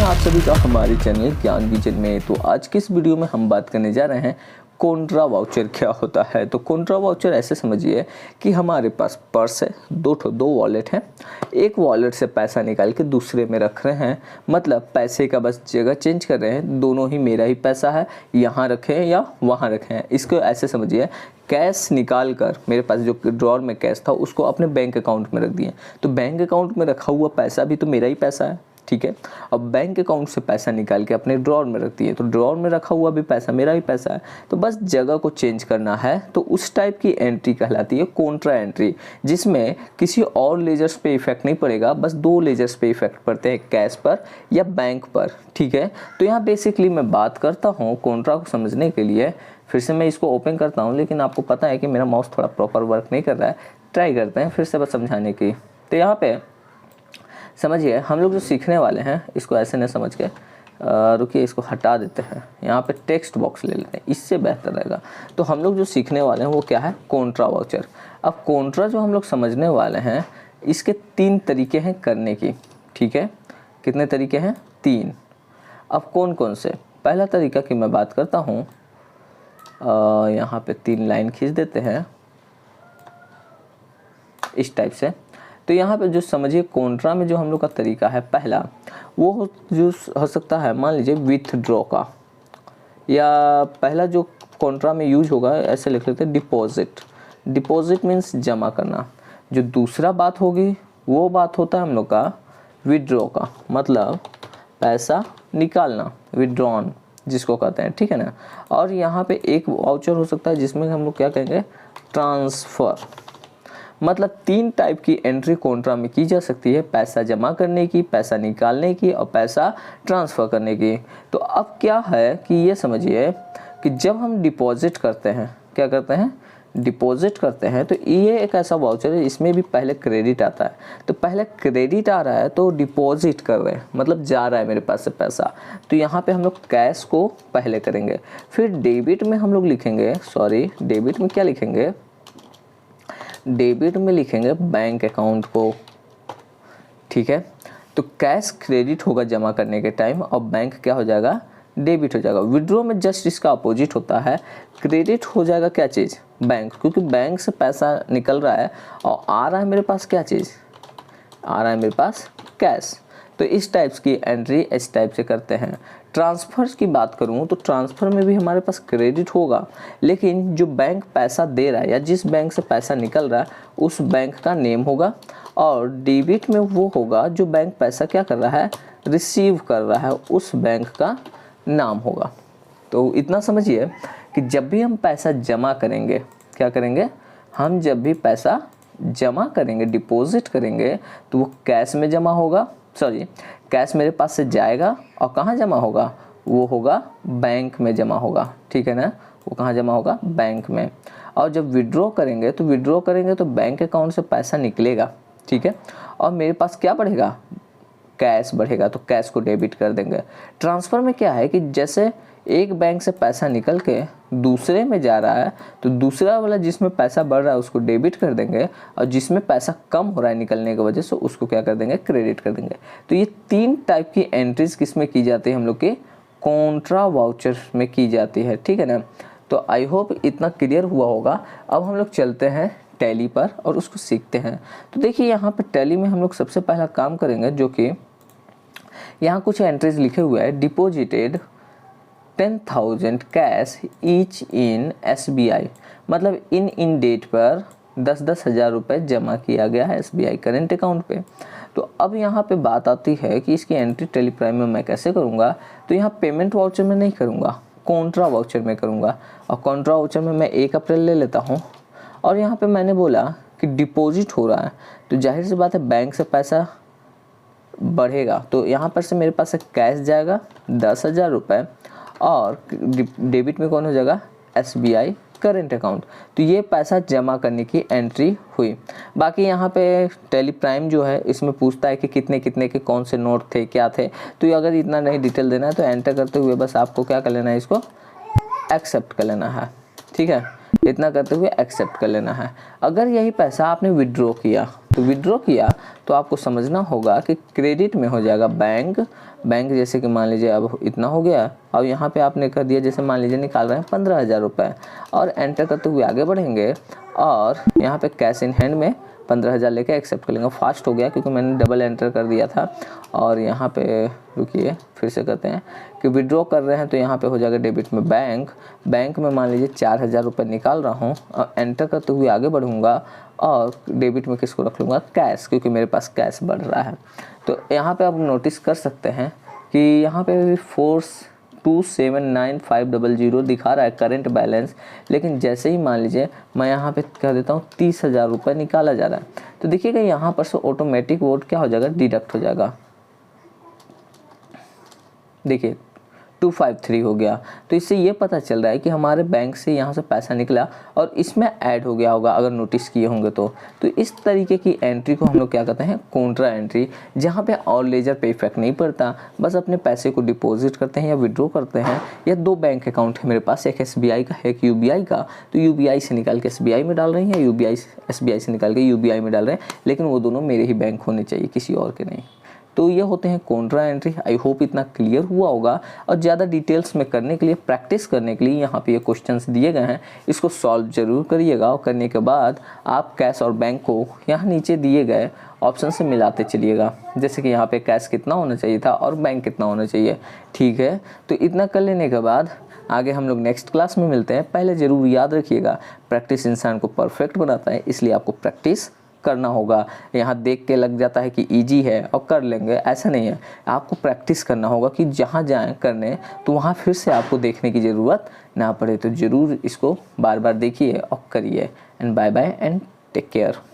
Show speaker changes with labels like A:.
A: आप सभी का हमारे चैनल ज्ञान विजन में। तो आज के इस वीडियो में हम बात करने जा रहे हैं कॉन्ट्रा वाउचर क्या होता है। तो कॉन्ट्रा वाउचर ऐसे समझिए कि हमारे पास पर्स है, दो वॉलेट हैं। एक वॉलेट से पैसा निकाल के दूसरे में रख रहे हैं, मतलब पैसे का बस जगह चेंज कर रहे हैं। दोनों ही मेरा ही पैसा है, यहाँ रखे हैं या वहाँ रखे हैं। इसको ऐसे समझिए, कैश निकाल कर मेरे पास जो ड्रॉर में कैश था उसको अपने बैंक अकाउंट में रख दिए। तो बैंक अकाउंट में रखा हुआ पैसा भी तो मेरा ही पैसा है, ठीक है। अब बैंक अकाउंट से पैसा निकाल के अपने ड्रॉर में रख दिए, तो ड्रॉर में रखा हुआ भी पैसा मेरा ही पैसा है। तो बस जगह को चेंज करना है। तो उस टाइप की एंट्री कहलाती है कॉन्ट्रा एंट्री, जिसमें किसी और लेजर्स पे इफेक्ट नहीं पड़ेगा, बस दो लेजर्स पे इफेक्ट पड़ते हैं, कैश पर या बैंक पर, ठीक है। तो यहाँ बेसिकली मैं बात करता हूँ कॉन्ट्रा को समझने के लिए। फिर से मैं इसको ओपन करता हूँ, लेकिन आपको पता है कि मेरा माउस थोड़ा प्रॉपर वर्क नहीं कर रहा है। ट्राई करते हैं फिर से बस समझाने की। तो यहाँ पे समझिए, हम लोग जो सीखने वाले हैं इसको ऐसे न समझ के रुकिए, इसको हटा देते हैं। यहाँ पे टेक्स्ट बॉक्स ले लेते हैं, इससे बेहतर रहेगा। तो हम लोग जो सीखने वाले हैं वो क्या है, कॉन्ट्रा वाउचर। अब कॉन्ट्रा जो हम लोग समझने वाले हैं, इसके 3 तरीके हैं करने की, ठीक है। कितने तरीके हैं? 3। अब कौन कौन से? पहला तरीका की मैं बात करता हूँ, यहाँ पे 3 लाइन खींच देते हैं इस टाइप से। तो यहाँ पे जो समझिए कॉन्ट्रा में जो हम लोग का तरीका है पहला, वो जो हो सकता है मान लीजिए विथड्रॉ का, या पहला जो कॉन्ट्रा में यूज होगा ऐसे लिख लेते हैं डिपॉजिट। डिपॉजिट मीन्स जमा करना। जो दूसरा बात होगी वो बात होता है हम लोग का विथड्रॉ का, मतलब पैसा निकालना, विथड्रॉन जिसको कहते हैं, ठीक है ना। और यहाँ पे एक वाउचर हो सकता है जिसमें हम लोग क्या कहेंगे, ट्रांसफ़र। मतलब 3 टाइप की एंट्री कॉन्ट्रा में की जा सकती है, पैसा जमा करने की, पैसा निकालने की और पैसा ट्रांसफ़र करने की। तो अब क्या है कि ये समझिए कि जब हम डिपॉजिट करते हैं, क्या करते हैं, डिपॉजिट करते हैं, तो ये एक ऐसा वाउचर है, इसमें भी पहले क्रेडिट आता है। तो पहले क्रेडिट आ रहा है तो डिपॉजिट कर रहे हैं, मतलब जा रहा है मेरे पास से पैसा। तो यहाँ पे हम लोग कैश को पहले करेंगे, फिर डेबिट में हम लोग लिखेंगे, डेबिट में क्या लिखेंगे, डेबिट में लिखेंगे बैंक अकाउंट को, ठीक है। तो कैश क्रेडिट होगा जमा करने के टाइम और बैंक क्या हो जाएगा, डेबिट हो जाएगा। विड्रॉ में जस्ट इसका अपोजिट होता है, क्रेडिट हो जाएगा क्या चीज़, बैंक, क्योंकि बैंक से पैसा निकल रहा है और आ रहा है मेरे पास क्या चीज़, आ रहा है मेरे पास कैश। तो इस टाइप्स की एंट्री इस टाइप से करते हैं। ट्रांसफ़र की बात करूँ तो ट्रांसफ़र में भी हमारे पास क्रेडिट होगा, लेकिन जो बैंक पैसा दे रहा है या जिस बैंक से पैसा निकल रहा है उस बैंक का नेम होगा, और डेबिट में वो होगा जो बैंक पैसा क्या कर रहा है, रिसीव कर रहा है, उस बैंक का नाम होगा। तो इतना समझिए कि जब भी हम पैसा जमा करेंगे, क्या करेंगे, हम जब भी पैसा जमा करेंगे, डिपॉजिट करेंगे, तो वो कैश में जमा होगा, कैश मेरे पास से जाएगा और कहाँ जमा होगा, वो होगा बैंक में जमा होगा, ठीक है ना। वो कहाँ जमा होगा, बैंक में। और जब विड्रॉ करेंगे तो बैंक अकाउंट से पैसा निकलेगा, ठीक है, और मेरे पास क्या बढ़ेगा, कैश बढ़ेगा, तो कैश को डेबिट कर देंगे। ट्रांसफ़र में क्या है कि जैसे एक बैंक से पैसा निकल के दूसरे में जा रहा है, तो दूसरा वाला जिसमें पैसा बढ़ रहा है उसको डेबिट कर देंगे, और जिसमें पैसा कम हो रहा है निकलने की वजह से उसको क्या कर देंगे, क्रेडिट कर देंगे। तो ये 3 टाइप की एंट्रीज किस में की जाती है, हम लोग के कॉन्ट्रा वाउचर में की जाती है, ठीक है ना। तो आई होप इतना क्लियर हुआ होगा। अब हम लोग चलते हैं टैली पर और उसको सीखते हैं। तो देखिए यहाँ पर टैली में हम लोग सबसे पहला काम करेंगे, जो कि यहाँ कुछ एंट्रीज लिखे हुए हैं, deposited 10,000 cash each in SBI, मतलब इन डेट पर 10-10 हज़ार रुपये जमा किया गया है SBI करेंट अकाउंट पे। तो अब यहाँ पे बात आती है कि इसकी एंट्री टेली प्राइम में मैं कैसे करूँगा। तो यहाँ पेमेंट वाउचर में नहीं करूँगा, कॉन्ट्रा वाउचर में करूँगा। और कॉन्ट्रा वाउचर में मैं 1 अप्रैल ले लेता हूँ, और यहाँ पे मैंने बोला कि डिपॉजिट हो रहा है, तो जाहिर सी बात है बैंक से पैसा बढ़ेगा। तो यहाँ पर से मेरे पास से कैश जाएगा 10,000 रुपये, और डेबिट में कौन हो जाएगा, SBI करेंट अकाउंट। तो ये पैसा जमा करने की एंट्री हुई। बाकी यहाँ पे टेली प्राइम जो है इसमें पूछता है कि कितने कितने के कौन से नोट थे, क्या थे। तो अगर इतना नहीं डिटेल देना है तो एंटर करते हुए बस आपको क्या कर लेना है, इसको एक्सेप्ट कर लेना है, ठीक है। इतना करते हुए एक्सेप्ट कर लेना है। अगर यही पैसा आपने विड्रॉ किया तो तो आपको समझना होगा कि क्रेडिट में हो जाएगा बैंक जैसे कि मान लीजिए अब इतना हो गया, अब यहाँ पे आपने कर दिया, जैसे मान लीजिए निकाल रहे हैं 15,000 रुपये और एंटर करते हुए आगे बढ़ेंगे और यहाँ पे कैश इन हैंड में 15,000 लेके एक्सेप्ट कर लेंगे। फास्ट हो गया क्योंकि मैंने डबल एंटर कर दिया था। और यहाँ पे रुकिए फिर से करते हैं कि विड्रॉ कर रहे हैं तो यहाँ पे हो जाएगा डेबिट में बैंक में मान लीजिए 4,000 रुपये निकाल रहा हूँ और एंटर करते हुए आगे बढ़ूँगा और डेबिट में किसको रख लूँगा, कैश, क्योंकि मेरे पास कैश बढ़ रहा है। तो यहाँ पे आप नोटिस कर सकते हैं कि यहाँ पे 4279500 दिखा रहा है करंट बैलेंस, लेकिन जैसे ही मान लीजिए मैं यहाँ पे कह देता हूँ 30,000 रुपये निकाला जा रहा है, तो देखिएगा यहाँ पर से ऑटोमेटिक वोट क्या हो जाएगा, डिडक्ट हो जाएगा। देखिए 253 हो गया। तो इससे ये पता चल रहा है कि हमारे बैंक से यहाँ से पैसा निकला और इसमें ऐड हो गया होगा, अगर नोटिस किए होंगे तो इस तरीके की एंट्री को हम लोग क्या कहते हैं, कॉन्ट्रा एंट्री, जहाँ पे और लेजर पे इफेक्ट नहीं पड़ता, बस अपने पैसे को डिपॉजिट करते हैं या विड्रॉ करते हैं। या दो बैंक अकाउंट है मेरे पास, एक SBI का है, एक UBI का, तो UBI से निकाल के SBI में डाल रहे हैं या SBI से निकाल के UBI में डाल रहे हैं, लेकिन वो दोनों मेरे ही बैंक होने चाहिए, किसी और के नहीं। तो ये होते हैं कॉन्ट्रा एंट्री। आई होप इतना क्लियर हुआ होगा। और ज़्यादा डिटेल्स में करने के लिए, प्रैक्टिस करने के लिए यहाँ पे ये क्वेश्चंस दिए गए हैं, इसको सॉल्व जरूर करिएगा। और करने के बाद आप कैश और बैंक को यहाँ नीचे दिए गए ऑप्शन से मिलाते चलिएगा, जैसे कि यहाँ पे कैश कितना होना चाहिए था और बैंक कितना होना चाहिए। ठीक है, तो इतना कर लेने के बाद आगे हम लोग नेक्स्ट क्लास में मिलते हैं। पहले ज़रूर याद रखिएगा, प्रैक्टिस इंसान को परफेक्ट बनाता है, इसलिए आपको प्रैक्टिस करना होगा। यहाँ देख के लग जाता है कि इजी है और कर लेंगे, ऐसा नहीं है। आपको प्रैक्टिस करना होगा कि जहाँ जाएं करने तो वहाँ फिर से आपको देखने की ज़रूरत ना पड़े। तो ज़रूर इसको बार बार देखिए और करिए। And bye bye and take care.